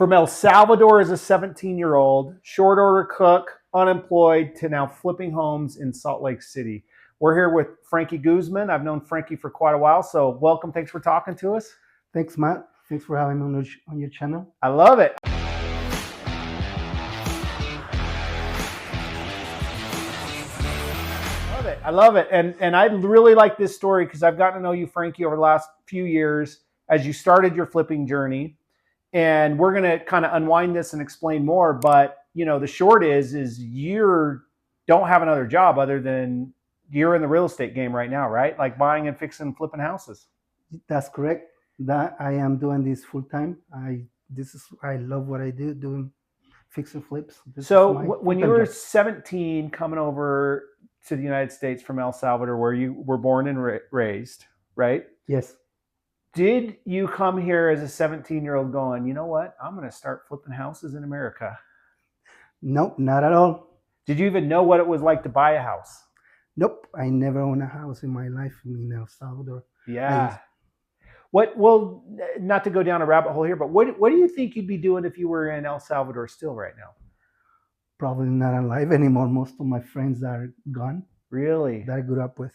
From El Salvador as a 17-year-old, short order cook, unemployed, to now flipping homes in Salt Lake City. We're here with Frankie Guzman. I've known Frankie for quite a while, so welcome. Thanks for talking to us. Thanks, Matt. Thanks for having me on your channel. I love it. I love it. And I really like this story because I've gotten to know you, Frankie, over the last few years as you started your flipping journey. And we're going to kind of unwind this and explain more. But, you know, the short is you don't have another job other than you're in the real estate game right now, right? Like buying and fixing and flipping houses. That's correct. That I am doing this full time. I love what I do, doing fix and flips. So when you were 17 coming over to the United States from El Salvador, where you were born and raised, right? Yes. Did you come here as a 17-year-old going, you know what, I'm going to start flipping houses in America? Nope, not at all. Did you even know what it was like to buy a house? Nope, I never owned a house in my life in El Salvador. Yeah. Well, not to go down a rabbit hole here, but what do you think you'd be doing if you were in El Salvador still right now? Probably not alive anymore. Most of my friends are gone. Really? That I grew up with.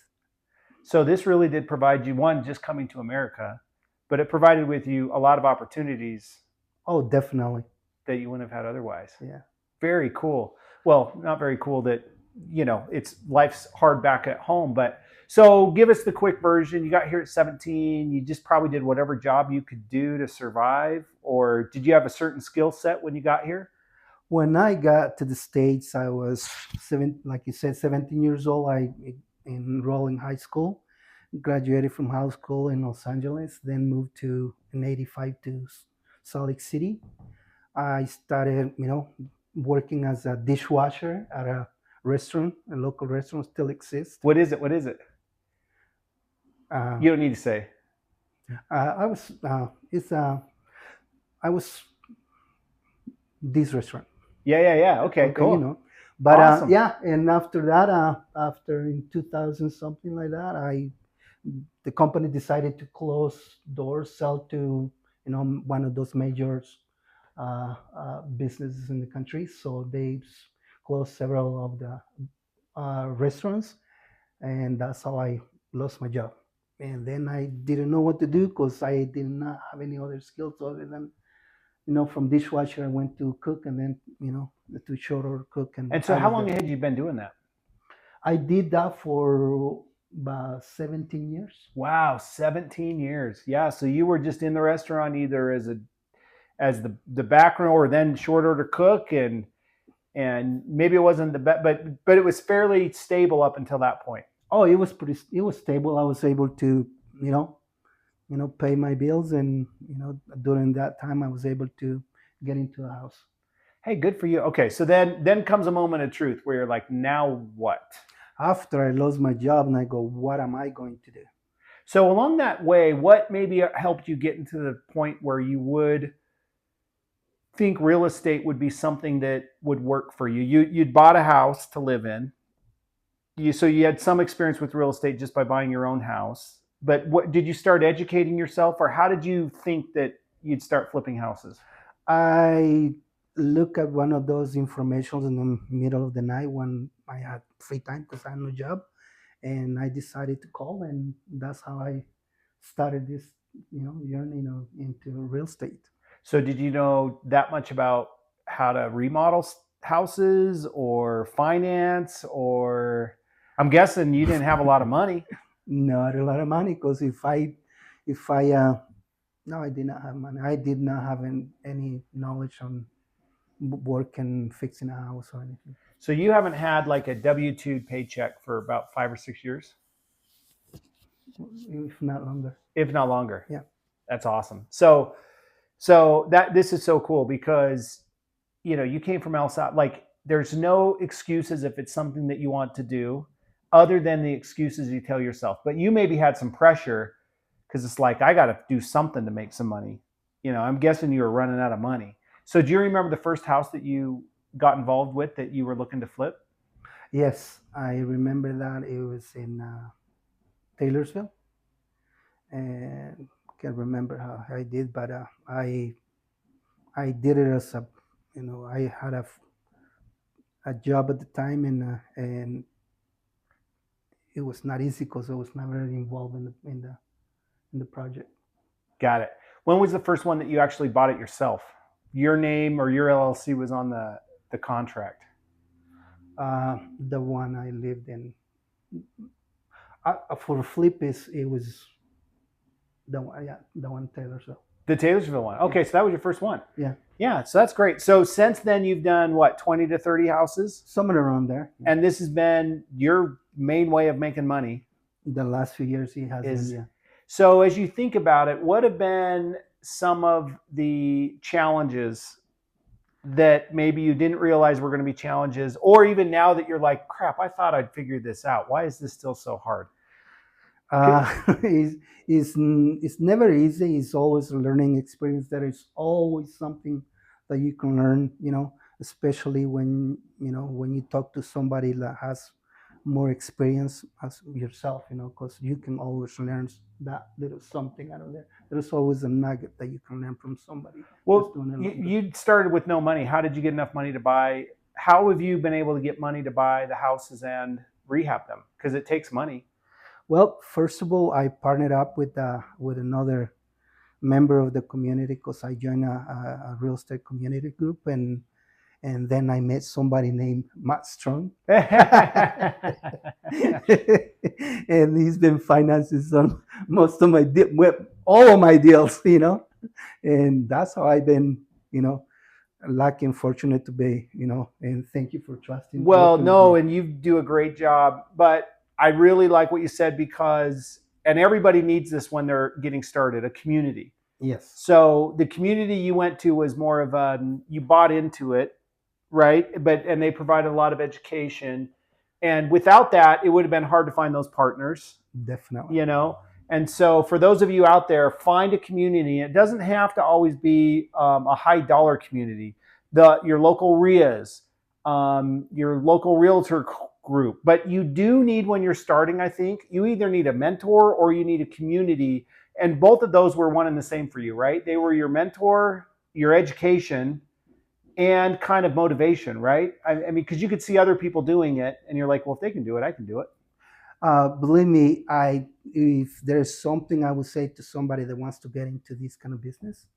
So this really did provide you, one, just coming to America, but it provided with you a lot of opportunities. Oh, definitely. That you wouldn't have had otherwise. Yeah. Very cool. Well, not very cool that, you know, life's hard back at home, but so give us the quick version. You got here at 17, you just probably did whatever job you could do to survive, or did you have a certain skill set when you got here? When I got to the States, I was like you said, 17 years old. I enrolled in high school, graduated from high school in Los Angeles, then moved in '85 to Salt Lake City. I started, working as a dishwasher at a restaurant. A local restaurant still exists. What is it? You don't need to say. I was this restaurant. Yeah. Okay, cool. But awesome. And after that, after in 2000 something like that, the company decided to close doors, sell to one of those major businesses in the country. So they closed several of the restaurants, and that's how I lost my job. And then I didn't know what to do because I did not have any other skills other than from dishwasher, I went to cook, and then, to short order cook. And so how long had you been doing that? I did that for about 17 years. Wow, 17 years. Yeah, so you were just in the restaurant either as the background or then short order cook, and maybe it wasn't the best, but it was fairly stable up until that point. Oh, it was stable. I was able to, pay my bills, and during that time I was able to get into a house. Hey, good for you. Okay, so then comes a moment of truth where you're like, now what? After I lost my job, and I go, what am I going to do? So along that way, what maybe helped you get into the point where you would think real estate would be something that would work for you? You'd bought a house to live in. So you had some experience with real estate just by buying your own house. But what did you start educating yourself, or how did you think that you'd start flipping houses? I look at one of those informations in the middle of the night when I had free time because I had no job, and I decided to call, and that's how I started this, journey, into real estate. So did you know that much about how to remodel houses or finance, or I'm guessing you didn't have a lot of money? Not a lot of money, because no, I did not have money. I did not have any knowledge on working, fixing a house or anything. So you haven't had like a W-2 paycheck for about 5 or 6 years? If not longer. If not longer. Yeah. That's awesome. So this is so cool because, you came from El Salvador. Like, there's no excuses if it's something that you want to do, other than the excuses you tell yourself. But you maybe had some pressure because it's like, I got to do something to make some money. I'm guessing you were running out of money. So do you remember the first house that you got involved with that you were looking to flip? Yes, I remember that. It was in Taylorsville. And can't remember how I did, but I I did it as a, I had a job at the time, and it was not easy because I was not really involved in the project. Got it. When was the first one that you actually bought it yourself? Your name or your LLC was on the contract. The one I lived in, for flip is it was the one, yeah, the one Taylor. So The Taylorsville one. Okay, so that was your first one. yeah, Yeah, so that's great. So since then, you've done what, 20 to 30 houses? somewhere around there. And this has been your main way of making money. The last few years it has Is been, yeah. So as you think about it, what have been some of the challenges that maybe you didn't realize were going to be challenges, or even now that you're like, crap, I thought I'd figured this out. Why is this still so hard? It's never easy. It's always a learning experience. There is always something that you can learn, especially when you talk to somebody that has more experience as yourself, because you can always learn that little something out of there. There's always a nugget that you can learn from somebody. Well, you started with no money. How did you get enough money to buy? How have you been able to get money to buy the houses and rehab them? Because it takes money. Well, first of all, I partnered up with another member of the community because I joined a real estate community group, and then I met somebody named Matt Strong, and he's been financing most of all of my deals, and that's how I've been, lucky and fortunate to be, and thank you for trusting. Well, no, and you do a great job, but I really like what you said because, and everybody needs this when they're getting started, a community. Yes. So the community you went to was more of you bought into it, right? And they provided a lot of education. And without that, it would have been hard to find those partners. Definitely. And so for those of you out there, find a community. It doesn't have to always be a high dollar community. Your local RIAs, your local realtor group. But you do need, when you're starting, I think, you either need a mentor or you need a community. And both of those were one and the same for you, right? They were your mentor, your education, and kind of motivation, right? I mean, because you could see other people doing it and you're like, well, if they can do it, I can do it. Believe me, if there's something I would say to somebody that wants to get into this kind of business,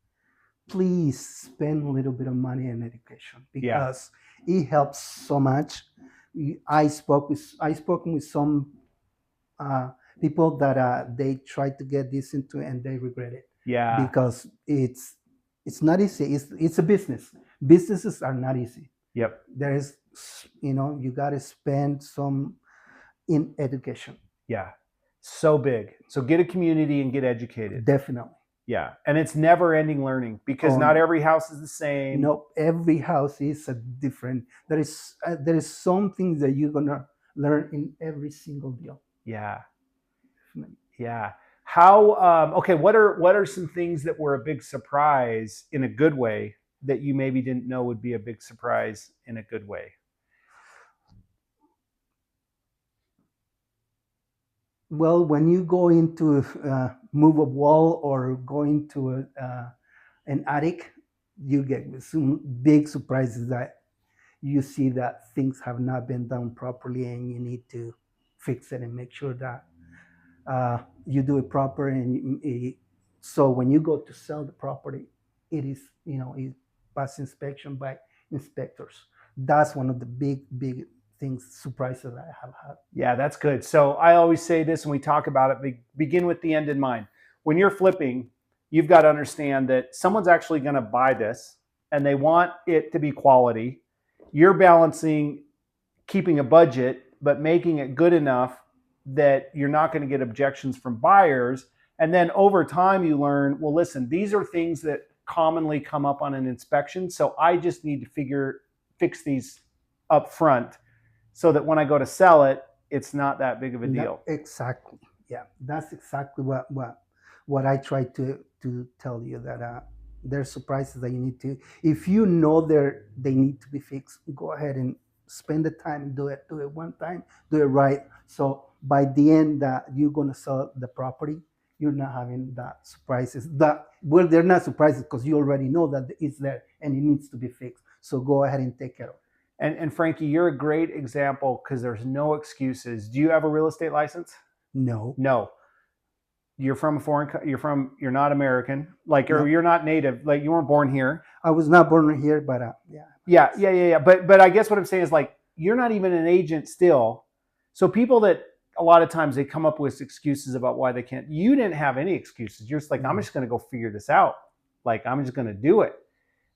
please spend a little bit of money in education because it helps so much. I spoken with some people that they tried to get this into and they regret it. Yeah, because it's not easy. It's a business. Businesses are not easy. Yep. There is, you got to spend some in education. Yeah, so big. So get a community and get educated. Definitely. Yeah, and it's never-ending learning because not every house is the same. No, every house is a different. There is something that you're gonna learn in every single deal. Yeah, yeah. How? Okay, what are some things that were a big surprise in a good way that you maybe didn't know would be a big surprise in a good way? Well, when you go into move a wall or go into an attic, you get some big surprises that you see that things have not been done properly, and you need to fix it and make sure that you do it proper. And so when you go to sell the property, it is it pass inspection by inspectors. That's one of the big things, surprises I have had. Yeah, that's good. So I always say this when we talk about it, begin with the end in mind. When you're flipping, you've got to understand that someone's actually going to buy this and they want it to be quality. You're balancing keeping a budget, but making it good enough that you're not going to get objections from buyers. And then over time you learn, well, listen, these are things that commonly come up on an inspection. So I just need to fix these up front, so that when I go to sell it, it's not that big of a deal. Exactly. Yeah, that's exactly what I try to tell you, that there's surprises that you need to. If you know they need to be fixed, go ahead and spend the time and do it. Do it one time. Do it right. So by the end that you're gonna sell the property, you're not having that surprises. That well, they're not surprises because you already know that it's there and it needs to be fixed. So go ahead and take care of it. And Frankie, you're a great example because there's no excuses. Do you have a real estate license? No, No. You're from a foreign. You're not American. Like, or no, you're not native. Like, you weren't born here. I was not born here, but yeah. Yeah. But I guess what I'm saying is, like, you're not even an agent still. So people that a lot of times they come up with excuses about why they can't. You didn't have any excuses. You're just like, I'm just going to go figure this out. Like, I'm just going to do it.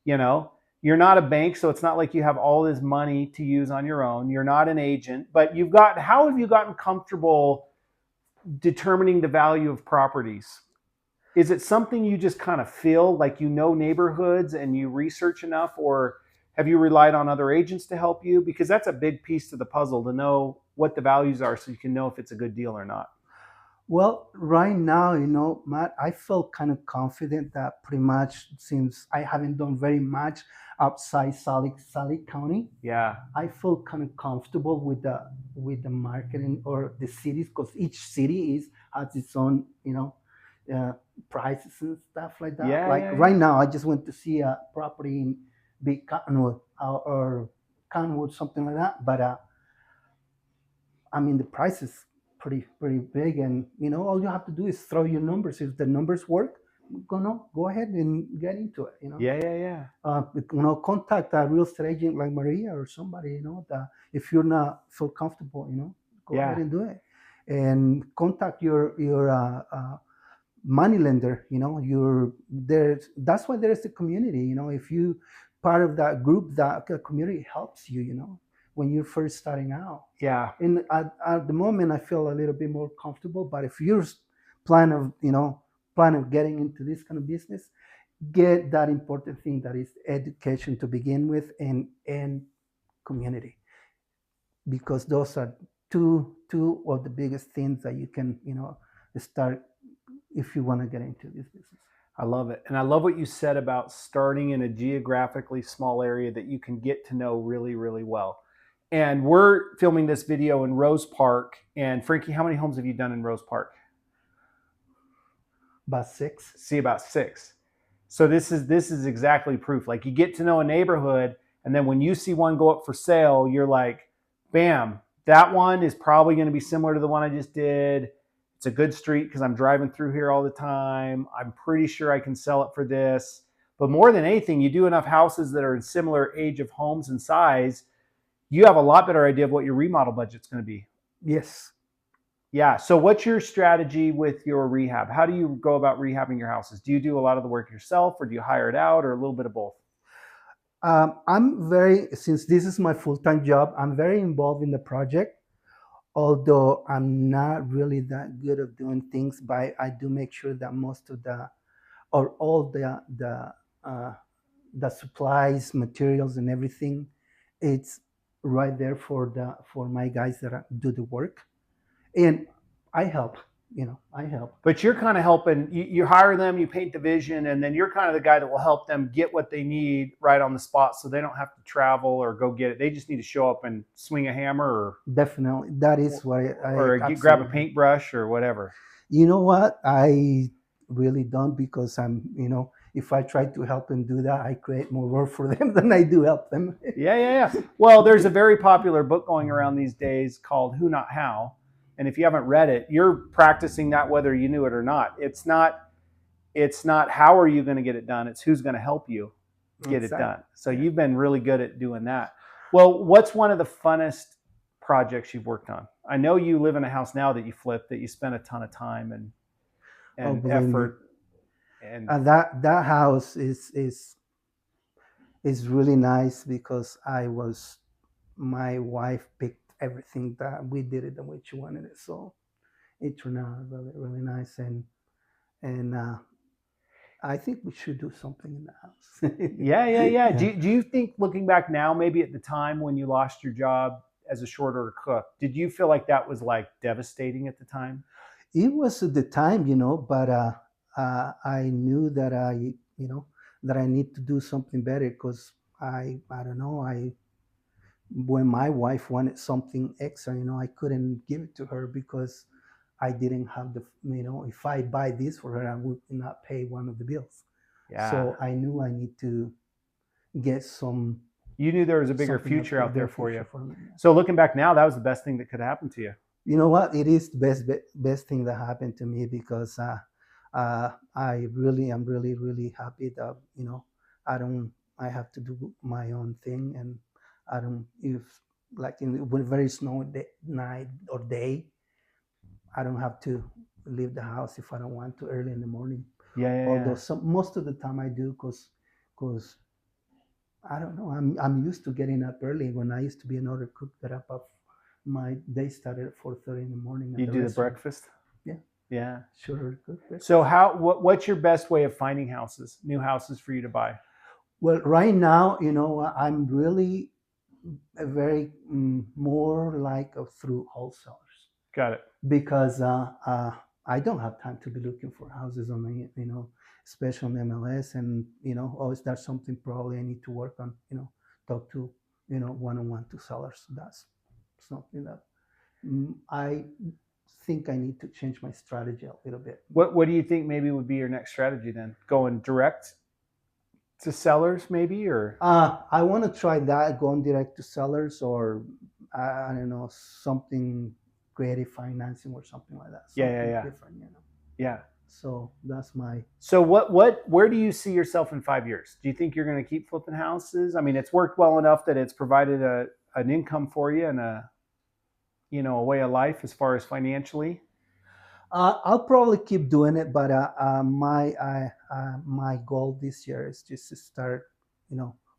You know, you're not a bank, so it's not like you have all this money to use on your own. You're not an agent, but you've got. How have you gotten comfortable determining the value of properties? Is it something you just kind of feel like you know neighborhoods and you research enough, or have you relied on other agents to help you? Because that's a big piece to the puzzle to know what the values are so you can know if it's a good deal or not. Well, right now, Matt, I feel kind of confident that pretty much since I haven't done very much outside Salt County, Yeah. I feel kind of comfortable with the marketing or the cities because each city is has its own, uh, prices and stuff like that. Like right Yeah. now, I just went to see a property in Big Cottonwood or Cottonwood, something like that. But I mean, the price is pretty big, and all you have to do is throw your numbers. If the numbers work, go ahead and get into it. Yeah. Contact a real estate agent like Maria or somebody. That if you're not feel comfortable, go ahead Yeah. and do it, and contact your money lender. You're there. That's why there's a community. If you part of that group, that community helps you. When you're first starting out. Yeah. And at the moment, I feel a little bit more comfortable. But if you're plan of getting into this kind of business, get that important thing that is education to begin with, and community, because those are two of the biggest things that you can start if you want to get into this business. I love it. And I love what you said about starting in a geographically small area that you can get to know really, really well. And we're filming this video in Rose Park. And Frankie, how many homes have you done in Rose Park? About 6. See, about 6. So this is exactly proof. Like, you get to know a neighborhood, and then when you see one go up for sale, you're like, bam, that one is probably going to be similar to the one I just did. It's a good street because I'm driving through here all the time. I'm pretty sure I can sell it for this. But more than anything, you do enough houses that are in similar age of homes and size, you have a lot better idea of what your remodel budget's going to be. Yes. Yeah. So what's your strategy with your rehab? How do you go about rehabbing your houses? Do you do a lot of the work yourself, or do you hire it out, or a little bit of both? Since this is my full-time job, I'm very involved in the project, although I'm not really that good at doing things, but I do make sure that most of or all the supplies, materials, and everything, it's right there for my guys that do the work, and I help. I help. But you're kind of helping. You hire them, you paint the vision, and then you're kind of the guy that will help them get what they need right on the spot, so they don't have to travel or go get it. They just need to show up and swing a hammer, or Definitely, that is what grab a paintbrush or whatever. You know what? I really don't, because if I try to help them do that, I create more work for them than I do help them. Yeah. Well, there's a very popular book going around these days called Who Not How. And if you haven't read it, you're practicing that whether you knew it or not. It's not how are you going to get it done. It's who's going to help you get it done. So you've been really good at doing that. Well, what's one of the funnest projects you've worked on? I know you live in a house now that you flipped, that you spent a ton of time and effort. And that house is really nice because my wife picked everything, that we did it the way she wanted it, so it turned out really, really nice, and I think we should do something in the house. Yeah. Do you think, looking back now, maybe at the time when you lost your job as a short order cook, did you feel like that was like devastating at the time? It was at the time, but I knew that that I need to do something better, because I don't know, when my wife wanted something extra, I couldn't give it to her because I didn't have if I buy this for her, I would not pay one of the bills. Yeah. So I knew I need to get some. You knew there was a bigger something future out there bigger for you. future for me, yeah. So looking back now, that was the best thing that could happen to you. You know what? It is the best thing that happened to me because I really am really happy that I have to do my own thing, and I don't if like when very snowy night or day, I don't have to leave the house if I don't want to early in the morning. Yeah. Although most of the time I do because I don't know, I'm used to getting up early. When I used to be another cook, that up my day started at 4:30 in the morning. You do the breakfast? Yeah. Yeah. Sure. Good. So what's your best way of finding new houses for you to buy? Well, right now, I'm really very more like through wholesalers. Got it. Because I don't have time to be looking for houses on the, especially on MLS, and is that something probably I need to work on? Talk to one-on-one to sellers. That's something that I think I need to change my strategy a little bit. What do you think maybe would be your next strategy then? Going direct to sellers maybe, or? I want to try that, going direct to sellers, or I don't know, something creative financing or something like that. Something different, Yeah. So that's my. So where do you see yourself in 5 years? Do you think you're going to keep flipping houses? I mean, it's worked well enough that it's provided an income for you and a way of life as far as financially. I'll probably keep doing it, but my goal this year is just to start,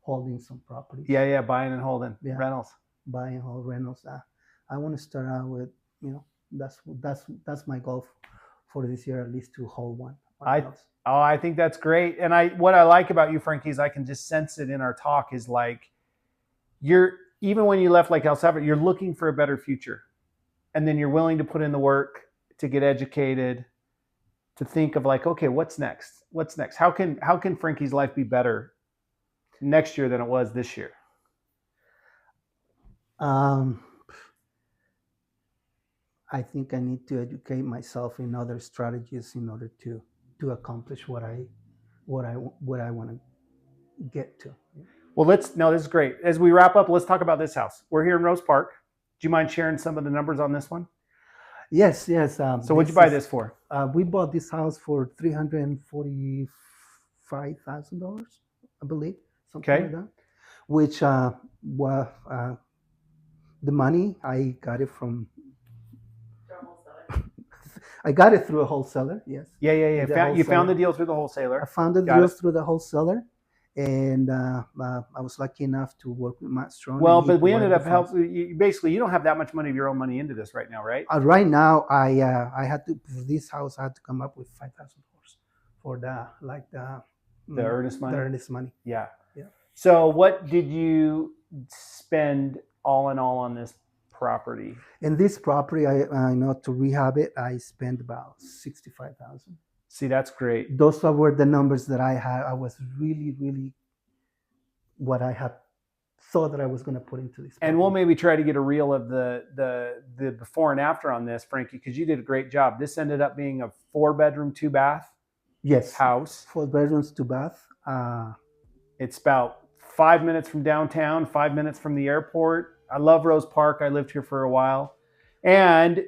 holding some properties. Yeah, buying and holding rentals. Buying and hold rentals. I want to start out with, that's my goal for this year, at least to hold one. I think that's great. And what I like about you, Frankie, is I can just sense it in our talk, is like even when you left like El Salvador, you're looking for a better future. And then you're willing to put in the work to get educated, to think of like, okay, what's next? What's next? How can Frankie's life be better next year than it was this year? I think I need to educate myself in other strategies in order to accomplish what I want to get to. Well, this is great. As we wrap up, let's talk about this house. We're here in Rose Park. Do you mind sharing some of the numbers on this one? Yes. So what'd you buy this for? We bought this house for $345,000, I believe, something like that. Which the money I got it from. I got it through a wholesaler. Yes. Yeah. You found the deal through the wholesaler. I found the deal through the wholesaler. And I was lucky enough to work with Matt Strong. Well, but we ended up helping. Basically, you don't have that much money of your own money into this right now, right? Right now, I had to, for this house, I had to come up with $5,000 for the earnest money. The earnest money. Yeah. So, what did you spend all in all on this property? In this property, I know to rehab it, I spent about $65,000. See, that's great. Those were the numbers that I had. I was really what I had thought that I was going to put into this property. And we'll maybe try to get a reel of the before and after on this, Frankie, because you did a great job. This ended up being a 4-bedroom, 2-bath house. 4 bedrooms, 2 bath. It's about 5 minutes from downtown, 5 minutes from the airport. I love Rose Park. I lived here for a while. And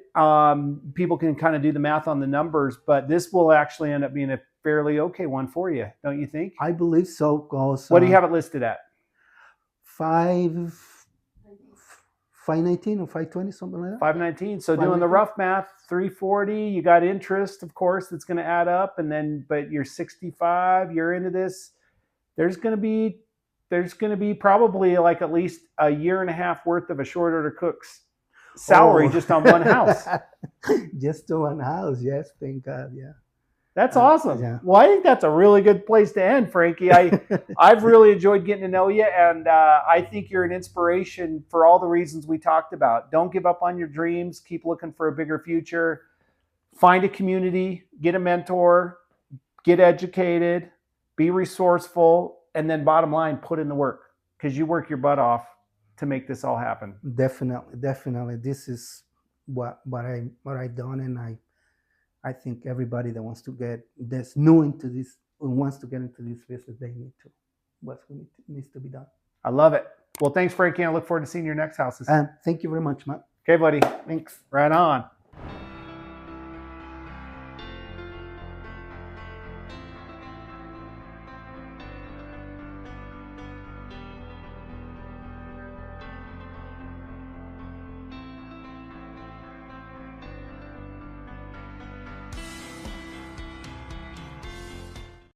people can kind of do the math on the numbers, but this will actually end up being a fairly okay one for you, don't you think? I believe so. What do you have it listed at? 519 or 520, something like that. 519. So doing the rough math, 340. You got interest, of course, that's going to add up, but you're 65. You're into this. There's going to be probably like at least a year and a half worth of a short order cook's salary just on one house. Just on one house, yes, thank God, yeah. That's awesome. Yeah. Well, I think that's a really good place to end, Frankie. I've really enjoyed getting to know you, and I think you're an inspiration for all the reasons we talked about. Don't give up on your dreams. Keep looking for a bigger future. Find a community, get a mentor, get educated, be resourceful, and then bottom line, put in the work, because you work your butt off to make this all happen. Definitely. This is what I done, and I think everybody that wants to get this new into this, wants to get into this business, they need to. What needs to be done. I love it. Well, thanks, Frankie. I look forward to seeing your next houses. And thank you very much, Matt. Okay, buddy. Thanks. Right on.